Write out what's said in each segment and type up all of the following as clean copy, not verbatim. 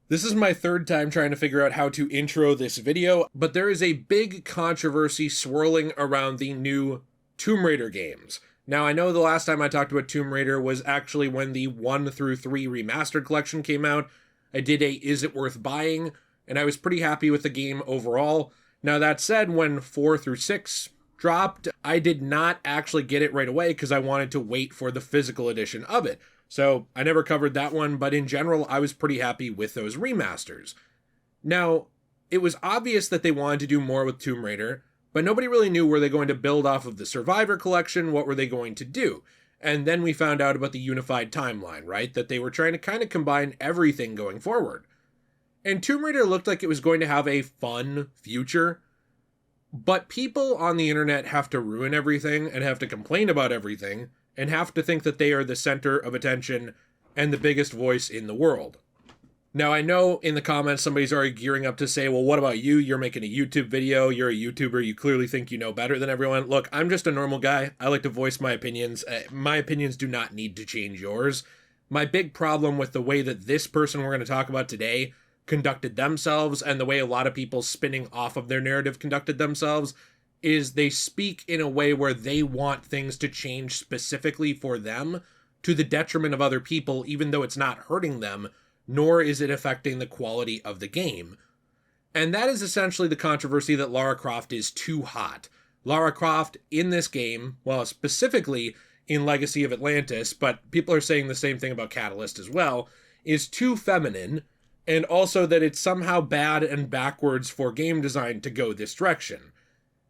This is my third time trying to figure out how to intro this video, but there is a big controversy swirling around the new Tomb Raider games. Now, I know the last time I talked about Tomb Raider was actually when the 1 through 3 remastered collection came out. I did a Is It Worth Buying, and I was pretty happy with the game overall. Now, that said, when 4 through 6 dropped, I did not actually get it right away because I wanted to wait for the physical edition of it. So I never covered that one, but in general, I was pretty happy with those remasters. Now, it was obvious that they wanted to do more with Tomb Raider, but nobody really knew, were they going to build off of the Survivor collection? What were they going to do? And then we found out about the unified timeline, right? That they were trying to kind of combine everything going forward. And Tomb Raider looked like it was going to have a fun future, but people on the internet have to ruin everything and have to complain about everything and have to think that they are the center of attention and the biggest voice in the world. Now, I know in the comments somebody's already gearing up to say, well, what about you? You're making a YouTube video. You're a YouTuber. You clearly think you know better than everyone. Look, I'm just a normal guy. I like to voice my opinions. My opinions do not need to change yours. My big problem with the way that this person we're going to talk about today conducted themselves and the way a lot of people spinning off of their narrative conducted themselves is they speak in a way where they want things to change specifically for them to the detriment of other people, even though it's not hurting them, nor is it affecting the quality of the game. And that is essentially the controversy that Lara Croft is too hot. Lara Croft in this game, well, specifically in Legacy of Atlantis, but people are saying the same thing about Catalyst as well, is too feminine, and also that it's somehow bad and backwards for game design to go this direction.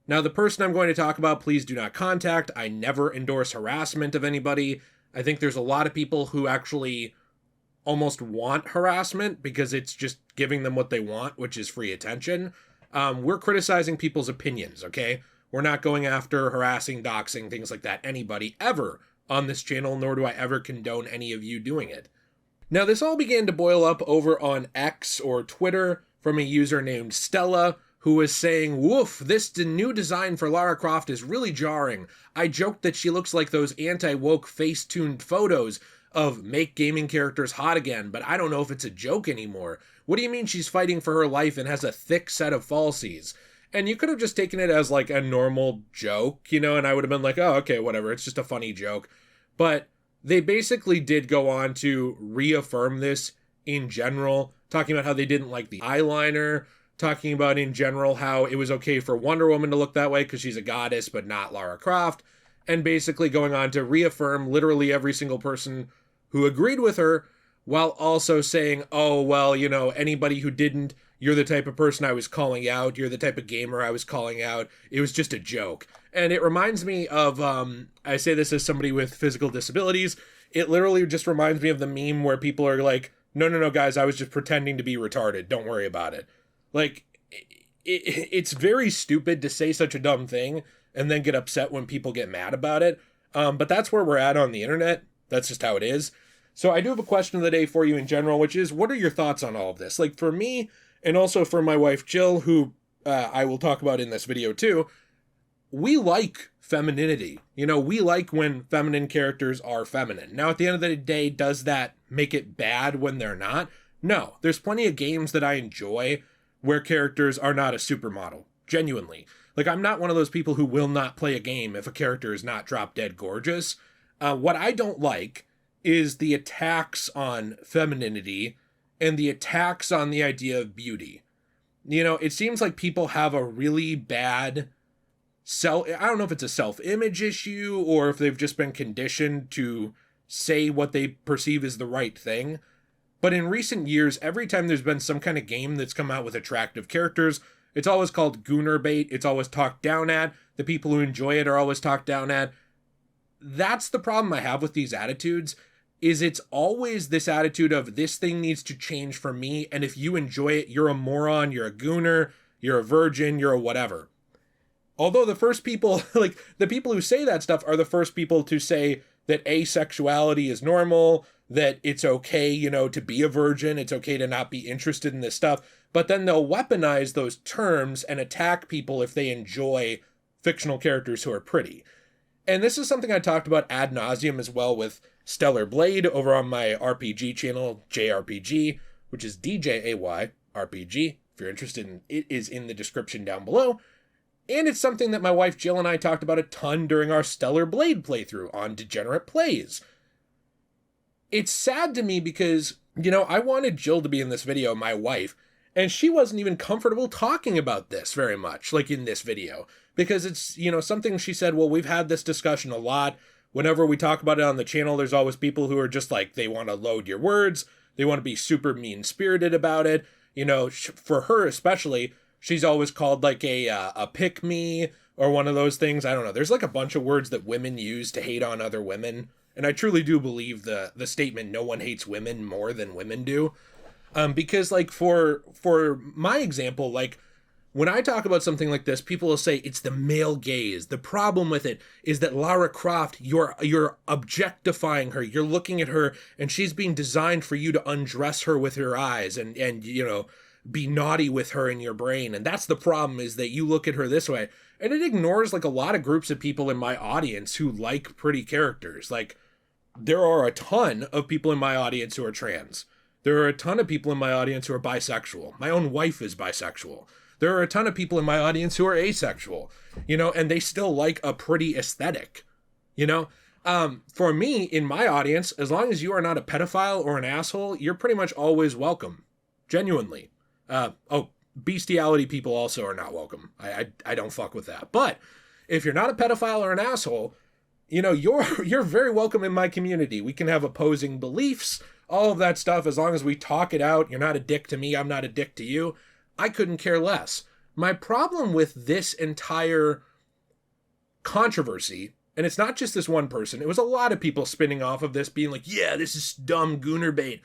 Now, the person I'm going to talk about, please do not contact. I never endorse harassment of anybody. I think there's a lot of people who actually almost want harassment because it's just giving them what they want, which is free attention. We're criticizing people's opinions, okay? We're not going after harassing, doxing, things like that, anybody ever on this channel, nor do I ever condone any of you doing it. Now, this all began to boil up over on X or Twitter from a user named Stella, who was saying, woof, this new design for Lara Croft is really jarring. I joked that she looks like those anti-woke face-tuned photos of make gaming characters hot again, but I don't know if it's a joke anymore. What do you mean she's fighting for her life and has a thick set of falsies? And you could have just taken it as like a normal joke, you know, and I would have been like, oh, okay, whatever, it's just a funny joke. But they basically did go on to reaffirm this in general, talking about how they didn't like the eyeliner, talking about in general how it was okay for Wonder Woman to look that way because she's a goddess but not Lara Croft, and basically going on to reaffirm literally every single person who agreed with her, while also saying, oh, well, you know, anybody who didn't, you're the type of person I was calling out, you're the type of gamer I was calling out, it was just a joke. And it reminds me of, I say this as somebody with physical disabilities, it literally just reminds me of the meme where people are like, no, guys, I was just pretending to be retarded, don't worry about it. Like, it's very stupid to say such a dumb thing and then get upset when people get mad about it. But that's where we're at on the internet. That's just how it is. So I do have a question of the day for you in general, which is, what are your thoughts on all of this? Like, for me, and also for my wife, Jill, who I will talk about in this video too, we like femininity. You know, we like when feminine characters are feminine. Now, at the end of the day, does that make it bad when they're not? No. There's plenty of games that I enjoy where characters are not a supermodel, genuinely. Like, I'm not one of those people who will not play a game if a character is not drop dead gorgeous. What I don't like is the attacks on femininity and the attacks on the idea of beauty. You know, it seems like people have a really bad I don't know if it's a self-image issue or if they've just been conditioned to say what they perceive as the right thing. But in recent years, every time there's been some kind of game that's come out with attractive characters, it's always called gooner bait. It's always talked down at. The people who enjoy it are always talked down at. That's the problem I have with these attitudes, is it's always this attitude of this thing needs to change for me, and if you enjoy it, you're a moron, you're a gooner, you're a virgin, you're a whatever. Although the first people, like, the people who say that stuff are the first people to say that asexuality is normal, that it's okay, you know, to be a virgin, it's okay to not be interested in this stuff, but then they'll weaponize those terms and attack people if they enjoy fictional characters who are pretty. And this is something I talked about ad nauseum as well with Stellar Blade over on my RPG channel, JRPG, which is DJAY RPG. If you're interested, it is in the description down below. And it's something that my wife Jill and I talked about a ton during our Stellar Blade playthrough on Degenerate Plays. It's sad to me because, I wanted Jill to be in this video, my wife, and she wasn't even comfortable talking about this very much, like in this video. Because it's, something she said, well, we've had this discussion a lot. Whenever we talk about it on the channel, there's always people who are just like, they want to load your words. They want to be super mean-spirited about it. For her especially, she's always called like a pick-me or one of those things. I don't know. There's like a bunch of words that women use to hate on other women. And I truly do believe the statement, no one hates women more than women do. Because like for my example, like when I talk about something like this, people will say it's the male gaze. The problem with it is that Lara Croft, you're objectifying her. You're looking at her and she's being designed for you to undress her with your eyes and be naughty with her in your brain. And that's the problem, is that you look at her this way. And it ignores like a lot of groups of people in my audience who like pretty characters. Like there are a ton of people in my audience who are trans. There are a ton of people in my audience who are bisexual. My own wife is bisexual. There are a ton of people in my audience who are asexual, and they still like a pretty aesthetic, For me, in my audience, as long as you are not a pedophile or an asshole, you're pretty much always welcome. Genuinely. Bestiality people also are not welcome. I don't fuck with that. But if you're not a pedophile or an asshole, you're very welcome in my community. We can have opposing beliefs, all of that stuff, as long as we talk it out. You're not a dick to me, I'm not a dick to you. I couldn't care less. My problem with this entire controversy, and it's not just this one person, it was a lot of people spinning off of this being like, yeah, this is dumb gooner bait.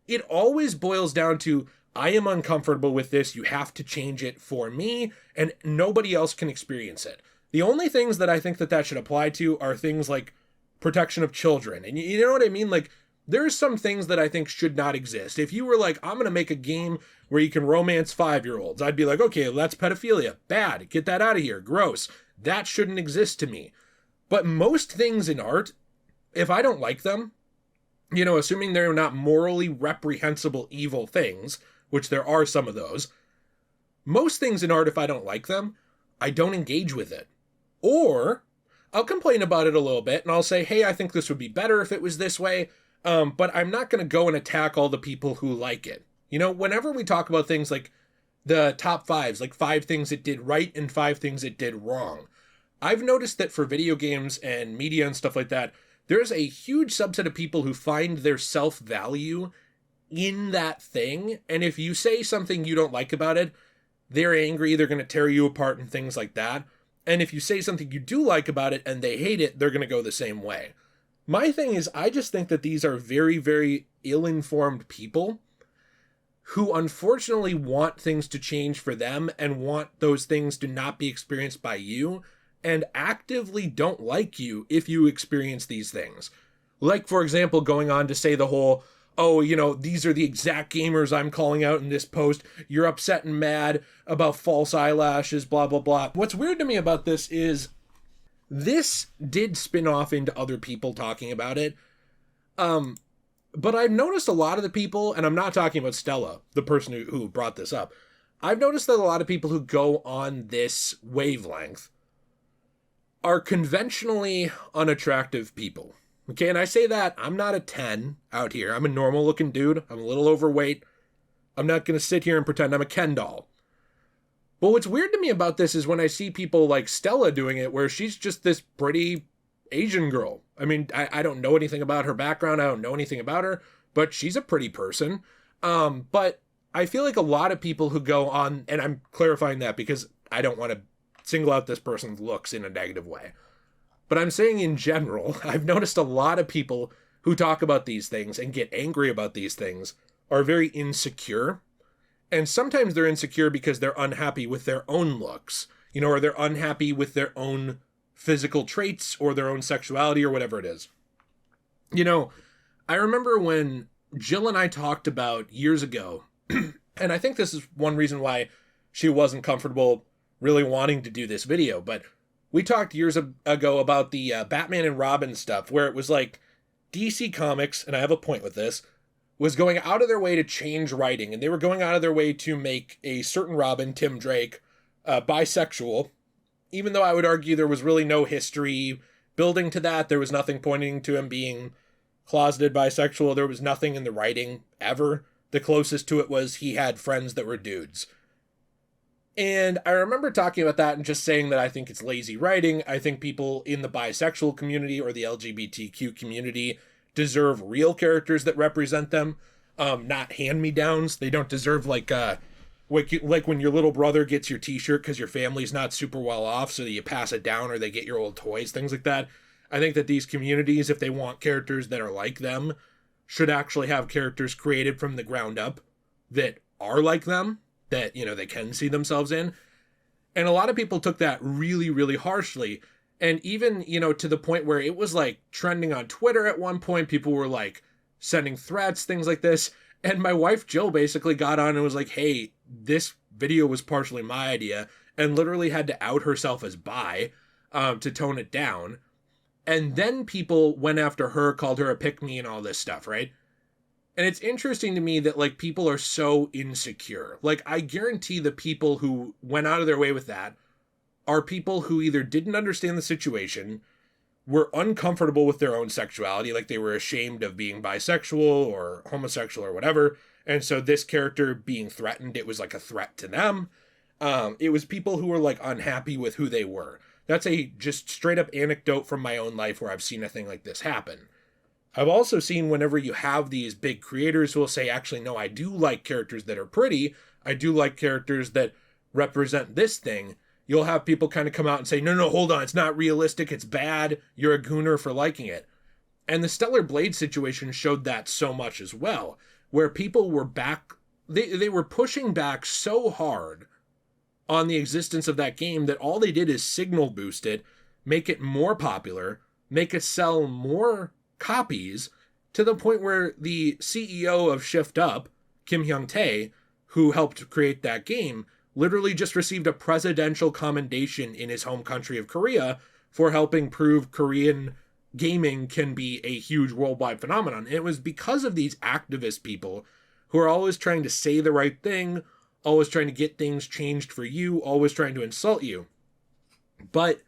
It always boils down to, I am uncomfortable with this, you have to change it for me, and nobody else can experience it. The only things that I think that should apply to are things like protection of children. And you know what I mean? Like, there's some things that I think should not exist. If you were like, I'm going to make a game where you can romance 5-year-olds, I'd be like, okay, well, that's pedophilia. Bad. Get that out of here. Gross. That shouldn't exist to me. But most things in art, if I don't like them, assuming they're not morally reprehensible evil things, which there are some of those, most things in art, if I don't like them, I don't engage with it. Or I'll complain about it a little bit and I'll say, hey, I think this would be better if it was this way. But I'm not going to go and attack all the people who like it. Whenever we talk about things like the top 5s, like 5 things it did right and 5 things it did wrong, I've noticed that for video games and media and stuff like that, there's a huge subset of people who find their self-value in that thing. And if you say something you don't like about it, they're angry, they're going to tear you apart and things like that. And if you say something you do like about it and they hate it, they're going to go the same way. My thing is, I just think that these are very, very ill-informed people who unfortunately want things to change for them and want those things to not be experienced by you, and actively don't like you if you experience these things. Like, for example, going on to say the whole, these are the exact gamers I'm calling out in this post. You're upset and mad about false eyelashes, blah, blah, blah. What's weird to me about this is this did spin off into other people talking about it. But I've noticed a lot of the people, and I'm not talking about Stella, the person who brought this up. I've noticed that a lot of people who go on this wavelength are conventionally unattractive people. Okay, and I say that, I'm not a 10 out here. I'm a normal looking dude. I'm a little overweight. I'm not going to sit here and pretend I'm a Ken doll. But what's weird to me about this is when I see people like Stella doing it, where she's just this pretty Asian girl. I mean, I don't know anything about her background. I don't know anything about her, but she's a pretty person. But I feel like a lot of people who go on, and I'm clarifying that because I don't want to single out this person's looks in a negative way. But I'm saying in general, I've noticed a lot of people who talk about these things and get angry about these things are very insecure. And sometimes they're insecure because they're unhappy with their own looks, or they're unhappy with their own physical traits or their own sexuality or whatever it is. I remember when Jill and I talked about years ago, and I think this is one reason why she wasn't comfortable really wanting to do this video, but we talked years ago about the Batman and Robin stuff, where it was like DC Comics, and I have a point with this, was going out of their way to change writing, and they were going out of their way to make a certain Robin, Tim Drake, bisexual, even though I would argue there was really no history building to that. There was nothing pointing to him being closeted bisexual. There was nothing in the writing ever. The closest to it was he had friends that were dudes. And I remember talking about that and just saying that I think it's lazy writing. I think people in the bisexual community or the LGBTQ community deserve real characters that represent them, not hand-me-downs. They don't deserve like when your little brother gets your t-shirt because your family's not super well off, so that you pass it down, or they get your old toys, things like that. I think that these communities, if they want characters that are like them, should actually have characters created from the ground up that are like them, that, you know, they can see themselves in. And a lot of people took that really, really harshly. And even, you know, to the point where it was like trending on Twitter at one point. People were like sending threats, things like this. And my wife, Jill, basically got on and was like, hey, this video was partially my idea, and literally had to out herself as bi to tone it down. And then people went after her, called her a pick-me and all this stuff, right? And it's interesting to me that, like, people are so insecure. Like, I guarantee the people who went out of their way with that are people who either didn't understand the situation, were uncomfortable with their own sexuality, like they were ashamed of being bisexual or homosexual or whatever, and so this character being threatened, it was like a threat to them. It was people who were, like, unhappy with who they were. That's a just straight up anecdote from my own life where I've seen a thing like this happen. I've also seen whenever you have these big creators who will say, actually, no, I do like characters that are pretty. I do like characters that represent this thing. You'll have people kind of come out and say, no, hold on, it's not realistic, it's bad, you're a gooner for liking it. And the Stellar Blade situation showed that so much as well, where people were back, they were pushing back so hard on the existence of that game that all they did is signal boost it, make it more popular, make it sell more copies, to the point where the CEO of Shift Up, Kim Hyung-tae, who helped create that game, literally just received a presidential commendation in his home country of Korea for helping prove Korean gaming can be a huge worldwide phenomenon. And it was because of these activist people who are always trying to say the right thing, always trying to get things changed for you, always trying to insult you. But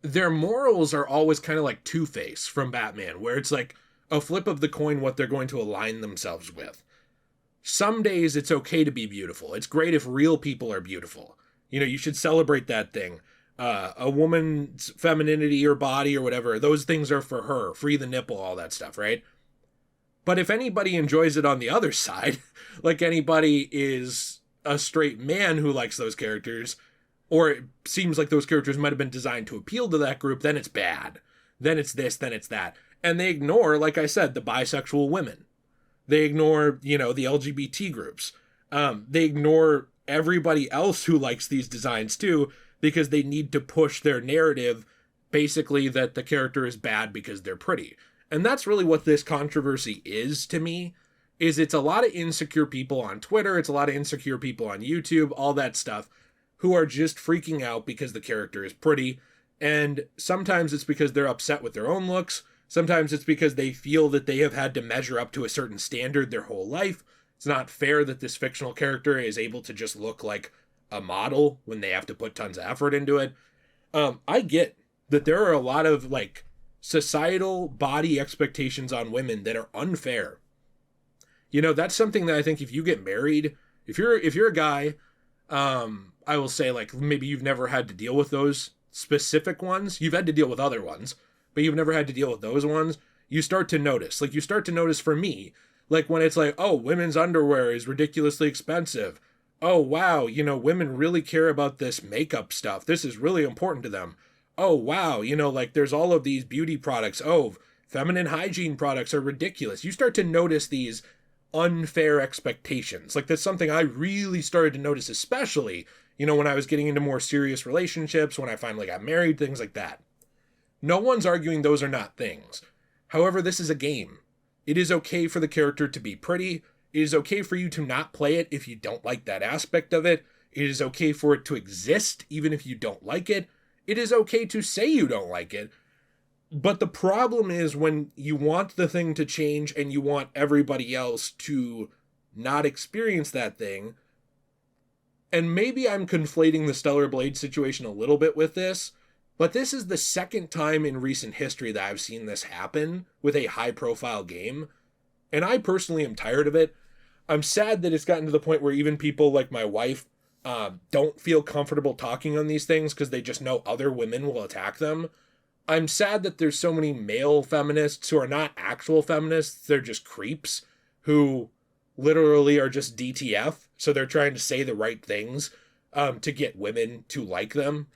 their morals are always kind of like Two-Face from Batman, where it's like a flip of the coin what they're going to align themselves with. Some days it's okay to be beautiful. It's great if real people are beautiful. You know, you should celebrate that thing. A woman's femininity or body or whatever, those things are for her. Free the nipple, all that stuff, right? But if anybody enjoys it on the other side, like anybody is a straight man who likes those characters, or it seems like those characters might have been designed to appeal to that group, then it's bad. Then it's this, then it's that. And they ignore, like I said, the bisexual women. They ignore, you know, the LGBT groups. They ignore everybody else who likes these designs too, because they need to push their narrative, basically that the character is bad because they're pretty. And that's really what this controversy is to me, is it's a lot of insecure people on Twitter, it's a lot of insecure people on YouTube, all that stuff, who are just freaking out because the character is pretty. And sometimes it's because they're upset with their own looks. Sometimes it's because they feel that they have had to measure up to a certain standard their whole life. It's not fair that this fictional character is able to just look like a model when they have to put tons of effort into it. I get that there are a lot of, like, societal body expectations on women that are unfair. You know, that's something that I think if you get married, if you're a guy, I will say, like, maybe you've never had to deal with those specific ones. You've had to deal with other ones, but you've never had to deal with those ones. You start to notice, like, you start to notice for me, like, when it's like, oh, women's underwear is ridiculously expensive. Oh, wow, you know, women really care about this makeup stuff. This is really important to them. Oh, wow, you know, like, there's all of these beauty products. Oh, feminine hygiene products are ridiculous. You start to notice these unfair expectations. Like, that's something I really started to notice, especially, you know, when I was getting into more serious relationships, when I finally got married, things like that. No one's arguing those are not things. However, this is a game. It is okay for the character to be pretty. It is okay for you to not play it if you don't like that aspect of it. It is okay for it to exist even if you don't like it. It is okay to say you don't like it. But the problem is when you want the thing to change and you want everybody else to not experience that thing, and maybe I'm conflating the Stellar Blade situation a little bit with this, but this is the second time in recent history that I've seen this happen with a high-profile game, and I personally am tired of it. I'm sad that it's gotten to the point where even people like my wife don't feel comfortable talking on these things because they just know other women will attack them. I'm sad that there's so many male feminists who are not actual feminists, they're just creeps who literally are just DTF, so they're trying to say the right things to get women to like them.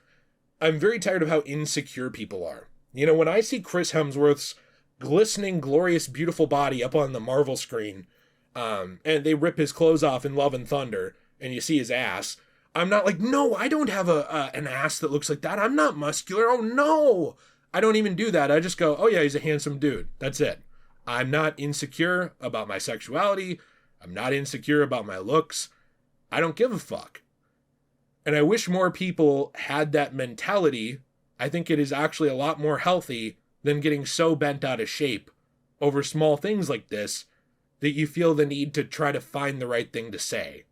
I'm very tired of how insecure people are. You know, when I see Chris Hemsworth's glistening, glorious, beautiful body up on the Marvel screen, and they rip his clothes off in Love and Thunder, and you see his ass, I'm not like, no, I don't have an ass that looks like that. I'm not muscular. Oh, no. I don't even do that. I just go, oh yeah, he's a handsome dude. That's it. I'm not insecure about my sexuality. I'm not insecure about my looks. I don't give a fuck. And I wish more people had that mentality. I think it is actually a lot more healthy than getting so bent out of shape over small things like this that you feel the need to try to find the right thing to say.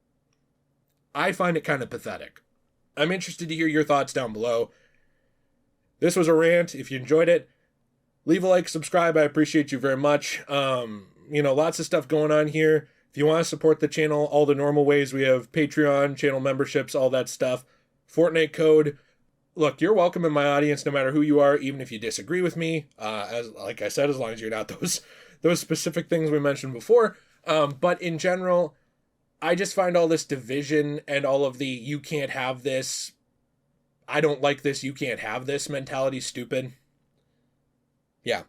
I find it kind of pathetic. I'm interested to hear your thoughts down below. This was a rant. If you enjoyed it, leave a like, subscribe. I appreciate you very much. Lots of stuff going on here. If you want to support the channel, all the normal ways, we have Patreon, channel memberships, all that stuff. Fortnite code. Look, you're welcome in my audience no matter who you are, even if you disagree with me. Like I said, as long as you're not those specific things we mentioned before. But in general, I just find all this division and all of the you can't have this, I don't like this, you can't have this mentality stupid. Yeah.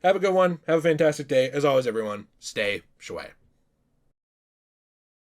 Have a good one. Have a fantastic day. As always, everyone, stay shway.